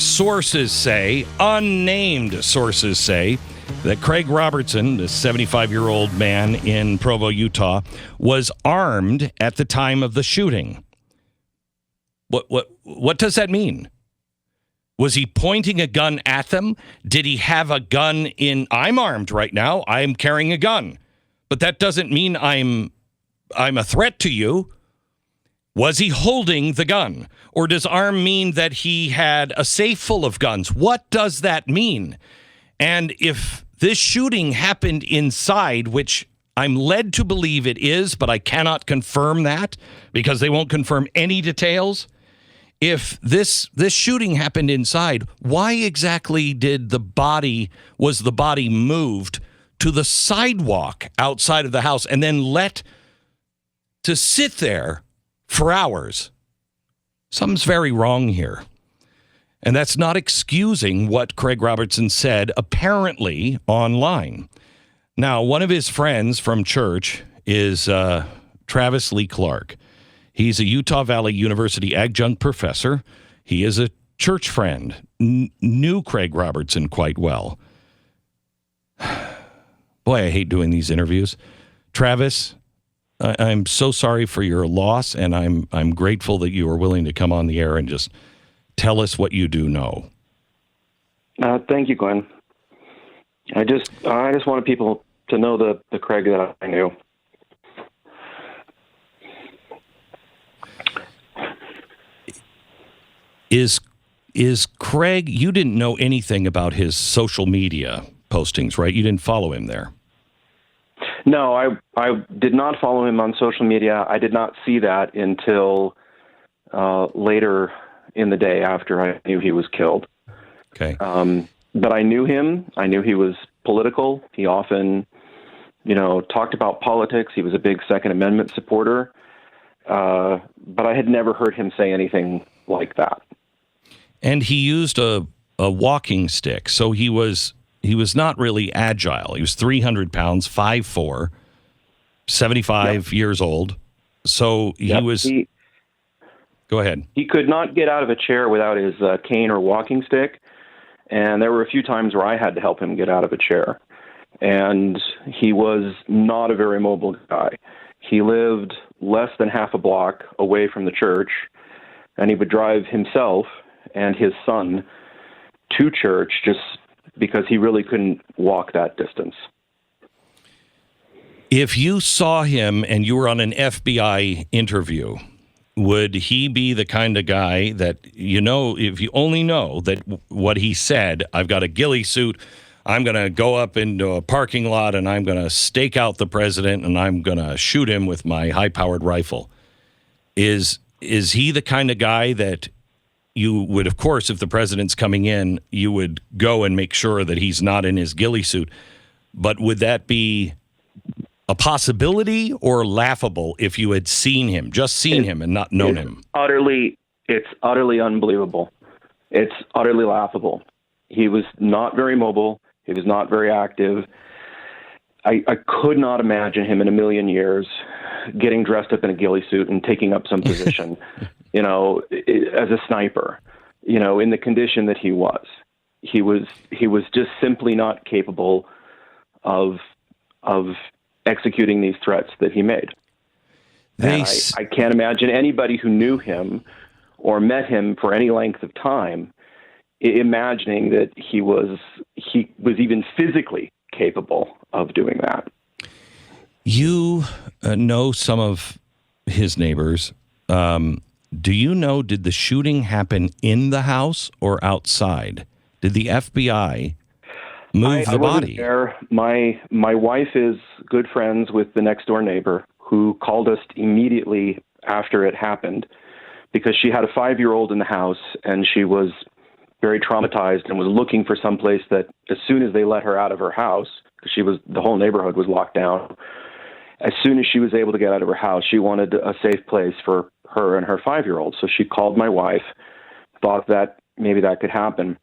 sources say, unnamed sources say, that Craig Robertson, the 75-year-old man in Provo, Utah, was armed at the time of the shooting. What does that mean? Was he pointing a gun at them? Did he have a gun in? I'm armed right now. I'm carrying a gun, but that doesn't mean I'm a threat to you. Was he holding the gun? Or does arm mean that he had a safe full of guns? What does that mean? And if this shooting happened inside, which I'm led to believe it is, but I cannot confirm that because they won't confirm any details. If this shooting happened inside, why exactly was the body moved to the sidewalk outside of the house and then let to sit there for hours? Something's very wrong here. And that's not excusing what Craig Robertson said, apparently, online. Now, one of his friends from church is Travis Lee Clark. He's a Utah Valley University adjunct professor. He is a church friend, knew Craig Robertson quite well. Boy, I hate doing these interviews. Travis, I'm so sorry for your loss, and I'm grateful that you are willing to come on the air and just tell us what you do know. Thank you, Glenn. I just wanted people to know the Craig that I knew. Is Craig, you didn't know anything about his social media postings, right? You didn't follow him there. No, I did not follow him on social media. I did not see that until later in the day after I knew he was killed. Okay. But I knew him. I knew he was political. He often, talked about politics. He was a big Second Amendment supporter. But I had never heard him say anything like that. And he used a walking stick, so he was not really agile. He was 300 pounds, 5'4", 75 years old. So he was... Go ahead. He could not get out of a chair without his cane or walking stick, and there were a few times where I had to help him get out of a chair. And he was not a very mobile guy. He lived less than half a block away from the church, and he would drive himself and his son to church just because he really couldn't walk that distance. If you saw him and you were on an FBI interview, would he be the kind of guy that, if you only know that what he said, I've got a ghillie suit, I'm going to go up into a parking lot and I'm going to stake out the president and I'm going to shoot him with my high-powered rifle. Is he the kind of guy that you would, of course, if the president's coming in, you would go and make sure that he's not in his ghillie suit. But would that be a possibility or laughable if you had seen him and not known him? It's utterly unbelievable. It's utterly laughable. He was not very mobile. He was not very active. I could not imagine him in a million years getting dressed up in a ghillie suit and taking up some position, as a sniper, in the condition that he was. He was just simply not capable of executing these threats that he made. I can't imagine anybody who knew him or met him for any length of time imagining that he was even physically capable of doing that. You know some of his neighbors. Do you know, did the shooting happen in the house or outside? Did the FBI move the body? There. My wife is good friends with the next door neighbor who called us immediately after it happened because she had a 5-year-old in the house and she was very traumatized and was looking for some place that as soon as they let her out of her house, because the whole neighborhood was locked down, as soon as she was able to get out of her house, she wanted a safe place for her and her 5-year-old. So she called my wife, thought that maybe that could happen.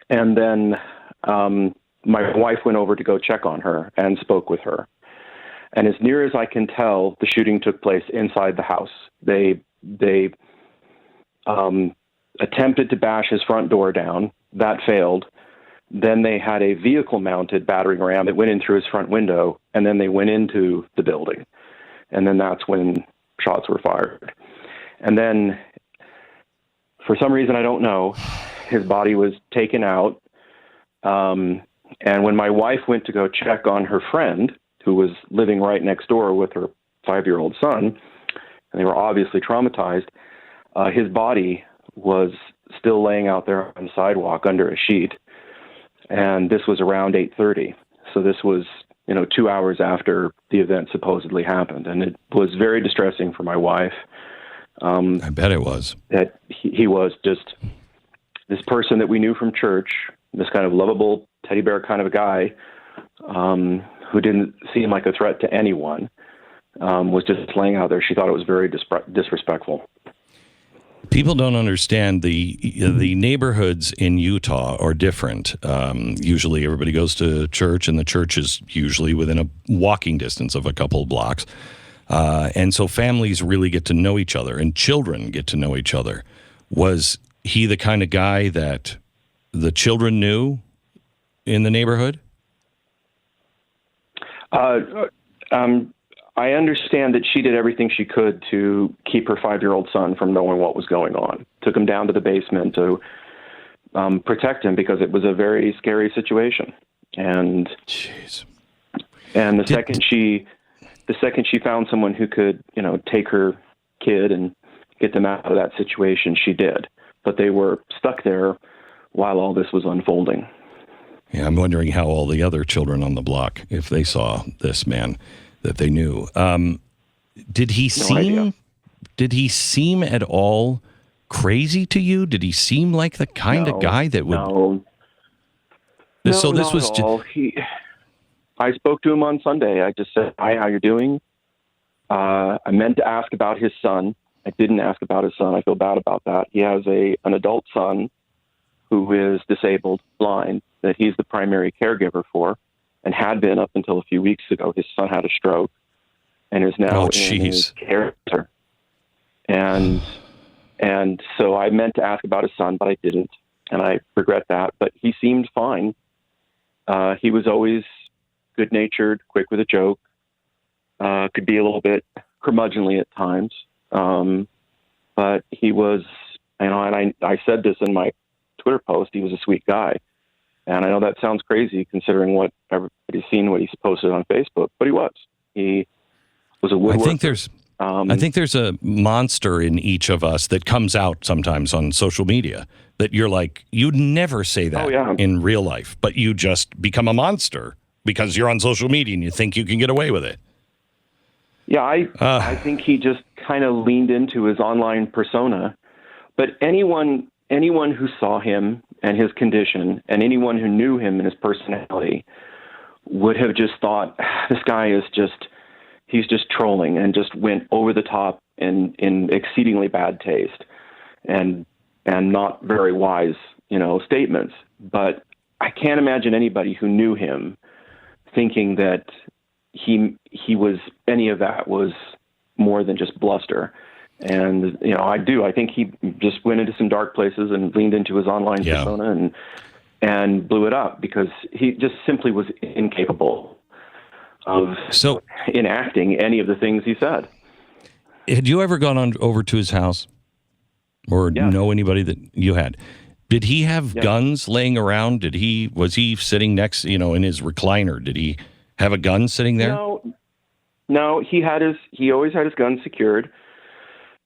And then my wife went over to go check on her and spoke with her. And as near as I can tell, the shooting took place inside the house. attempted to bash his front door down. That failed. Then they had a vehicle-mounted battering ram that went in through his front window, and then they went into the building. And then that's when shots were fired. And then, for some reason I don't know, his body was taken out. And when my wife went to go check on her friend, who was living right next door with her 5-year-old son, and they were obviously traumatized, his body was still laying out there on the sidewalk under a sheet. And this was around 8:30. So this was, 2 hours after the event supposedly happened. And it was very distressing for my wife. I bet it was. That he was just this person that we knew from church, this kind of lovable teddy bear kind of a guy, who didn't seem like a threat to anyone, was just laying out there. She thought it was very disrespectful. People don't understand the neighborhoods in Utah are different. Usually everybody goes to church, and the church is usually within a walking distance of a couple of blocks. And so families really get to know each other, and children get to know each other. Was he the kind of guy that the children knew in the neighborhood? I understand that she did everything she could to keep her 5-year-old son from knowing what was going on. Took him down to the basement to protect him because it was a very scary situation. And jeez. And the second she found someone who could, take her kid and get them out of that situation, she did. But they were stuck there while all this was unfolding. Yeah, I'm wondering how all the other children on the block, if they saw this man that they knew. Did he seem at all crazy to you? Did he seem like the kind of guy that would? No. So this was I spoke to him on Sunday. I just said, "Hi, how you doing?" I meant to ask about his son. I didn't ask about his son. I feel bad about that. He has an adult son who is disabled, blind, that he's the primary caregiver for, and had been up until a few weeks ago. His son had a stroke and is now in his care center. And so I meant to ask about his son, but I didn't, and I regret that. But he seemed fine. He was always good-natured, quick with a joke, could be a little bit curmudgeonly at times. But he was, and I said this in my Twitter post, he was a sweet guy. And I know that sounds crazy considering what everybody's seen, what he's posted on Facebook, but he was. He was a woodworker. I think there's a monster in each of us that comes out sometimes on social media that you're like, you'd never say that in real life, but you just become a monster because you're on social media and you think you can get away with it. Yeah, I think he just kind of leaned into his online persona. But anyone who saw him and his condition, and anyone who knew him and his personality, would have just thought, this guy is he's just trolling, and just went over the top in exceedingly bad taste and not very wise, statements. But I can't imagine anybody who knew him thinking that he was, any of that was more than just bluster. And, I think he just went into some dark places and leaned into his online persona and blew it up because he just simply was incapable of enacting any of the things he said. Had you ever gone over to his house or know anybody that you had? Did he have guns laying around? Was he sitting next, in his recliner? Did he have a gun sitting there? No, he always had his gun secured.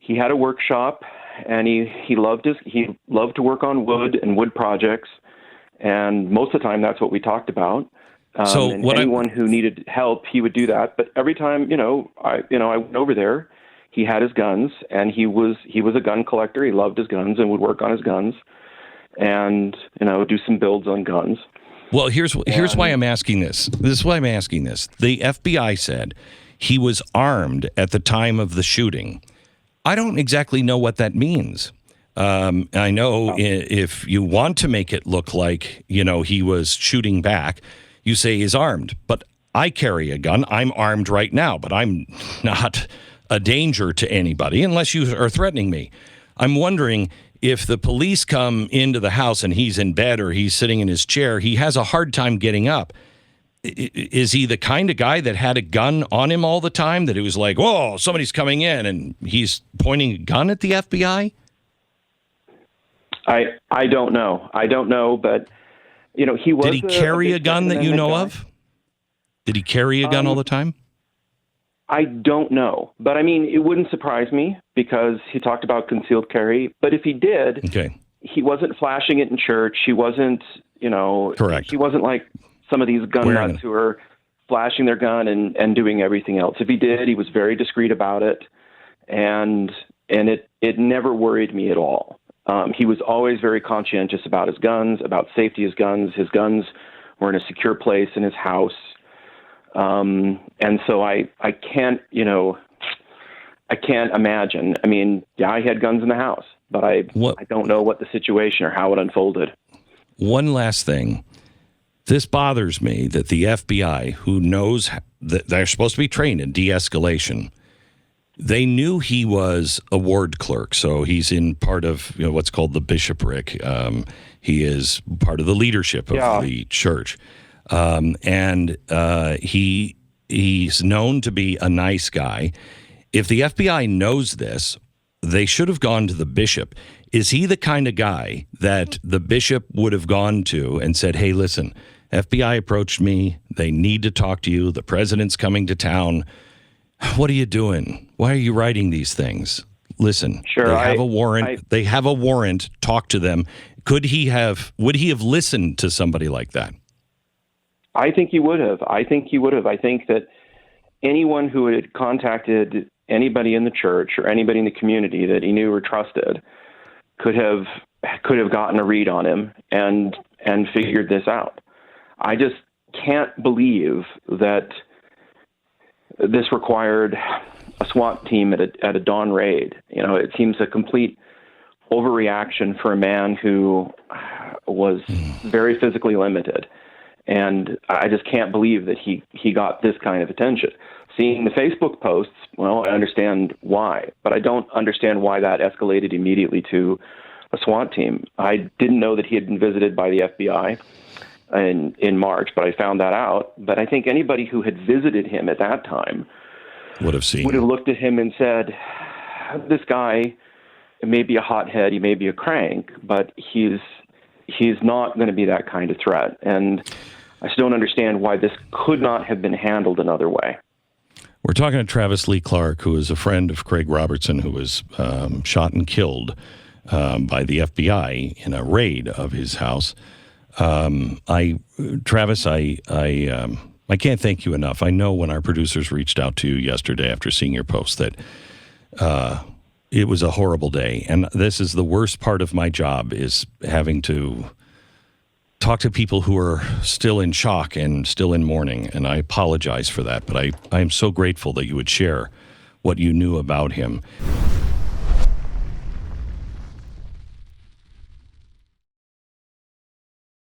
He had a workshop, and he loved to work on wood and wood projects, and most of the time that's what we talked about. Anyone who needed help, he would do that. But every time, I went over there, he had his guns, and he was a gun collector. He loved his guns and would work on his guns, and do some builds on guns. Well, here's why I'm asking this. This is why I'm asking this. The FBI said he was armed at the time of the shooting. I don't exactly know what that means. I know if you want to make it look like, he was shooting back, you say he's armed. But I carry a gun. I'm armed right now, but I'm not a danger to anybody unless you are threatening me. I'm wondering if the police come into the house and he's in bed or he's sitting in his chair, he has a hard time getting up. Is he the kind of guy that had a gun on him all the time, that it was like, whoa, somebody's coming in and he's pointing a gun at the FBI? I don't know. I don't know, but, he was... Did he carry a gun that you know of? Did he carry a gun all the time? I don't know. But, it wouldn't surprise me because he talked about concealed carry. But if he did, he wasn't flashing it in church. He wasn't, Correct. He wasn't like some of these gun nuts who are flashing their gun and doing everything else. If he did, he was very discreet about it. And it never worried me at all. He was always very conscientious about his guns, about safety of his guns. His guns were in a secure place in his house. And so I can't, I can't imagine. I had guns in the house, but I don't know what the situation or how it unfolded. One last thing. This bothers me that the FBI, who knows that they're supposed to be trained in de-escalation, they knew he was a ward clerk, so he's in part of what's called the bishopric. He is part of the leadership of the church, and he's known to be a nice guy. If the FBI knows this, they should have gone to the bishop. Is he the kind of guy that the bishop would have gone to and said, "Hey, listen, FBI approached me. They need to talk to you. The president's coming to town. What are you doing? Why are you writing these things? Listen, sure, they have a warrant. They have a warrant. Talk to them." Would he have listened to somebody like that? I think he would have. I think that anyone who had contacted anybody in the church or anybody in the community that he knew or trusted could have gotten a read on him and figured this out. I just can't believe that this required a SWAT team at a dawn raid. It seems a complete overreaction for a man who was very physically limited. And I just can't believe that he got this kind of attention. Seeing the Facebook posts, well, I understand why, but I don't understand why that escalated immediately to a SWAT team. I didn't know that he had been visited by the FBI in March, but I found that out. But I think anybody who had visited him at that time would have looked at him and said, this guy may be a hothead, he may be a crank, but he's not going to be that kind of threat. And I just don't understand why this could not have been handled another way. We're talking to Travis Lee Clark, who is a friend of Craig Robertson, who was shot and killed by the FBI in a raid of his house. Travis, I can't thank you enough. I know when our producers reached out to you yesterday after seeing your post that it was a horrible day. And this is the worst part of my job, is having to talk to people who are still in shock and still in mourning. And I apologize for that. But I am so grateful that you would share what you knew about him.